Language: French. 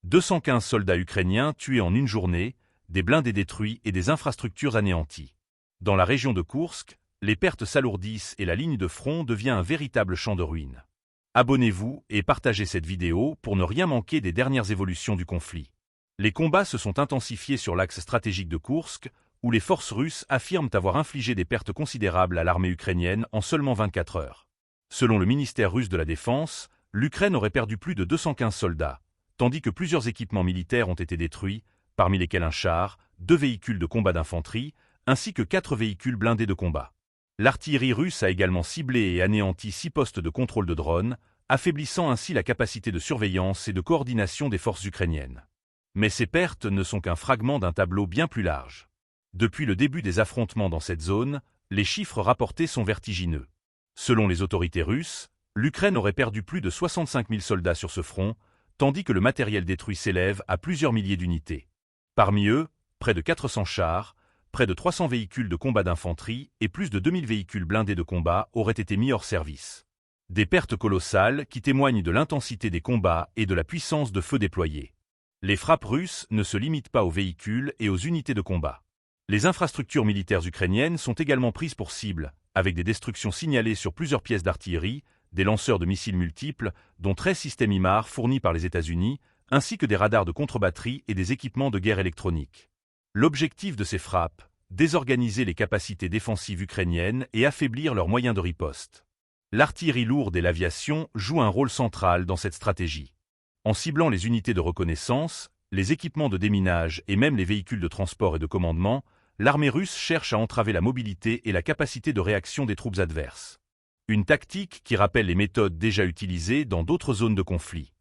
215 soldats ukrainiens tués en une journée, des blindés détruits et des infrastructures anéanties. Dans la région de Koursk, les pertes s'alourdissent et la ligne de front devient un véritable champ de ruines. Abonnez-vous et partagez cette vidéo pour ne rien manquer des dernières évolutions du conflit. Les combats se sont intensifiés sur l'axe stratégique de Koursk, où les forces russes affirment avoir infligé des pertes considérables à l'armée ukrainienne en seulement 24 heures. Selon le ministère russe de la Défense, l'Ukraine aurait perdu plus de 215 soldats, tandis que plusieurs équipements militaires ont été détruits, parmi lesquels un char, 2 véhicules de combat d'infanterie, ainsi que 4 véhicules blindés de combat. L'artillerie russe a également ciblé et anéanti 6 postes de contrôle de drones, affaiblissant ainsi la capacité de surveillance et de coordination des forces ukrainiennes. Mais ces pertes ne sont qu'un fragment d'un tableau bien plus large. Depuis le début des affrontements dans cette zone, les chiffres rapportés sont vertigineux. Selon les autorités russes, l'Ukraine aurait perdu plus de 65 000 soldats sur ce front, tandis que le matériel détruit s'élève à plusieurs milliers d'unités. Parmi eux, près de 400 chars, près de 300 véhicules de combat d'infanterie et plus de 2000 véhicules blindés de combat auraient été mis hors service. Des pertes colossales qui témoignent de l'intensité des combats et de la puissance de feu déployée. Les frappes russes ne se limitent pas aux véhicules et aux unités de combat. Les infrastructures militaires ukrainiennes sont également prises pour cible, avec des destructions signalées sur plusieurs pièces d'artillerie, des lanceurs de missiles multiples, dont 13 systèmes IMAR fournis par les États-Unis, ainsi que des radars de contre-batterie et des équipements de guerre électronique. L'objectif de ces frappes, désorganiser les capacités défensives ukrainiennes et affaiblir leurs moyens de riposte. L'artillerie lourde et l'aviation jouent un rôle central dans cette stratégie. En ciblant les unités de reconnaissance, les équipements de déminage et même les véhicules de transport et de commandement, l'armée russe cherche à entraver la mobilité et la capacité de réaction des troupes adverses. Une tactique qui rappelle les méthodes déjà utilisées dans d'autres zones de conflit.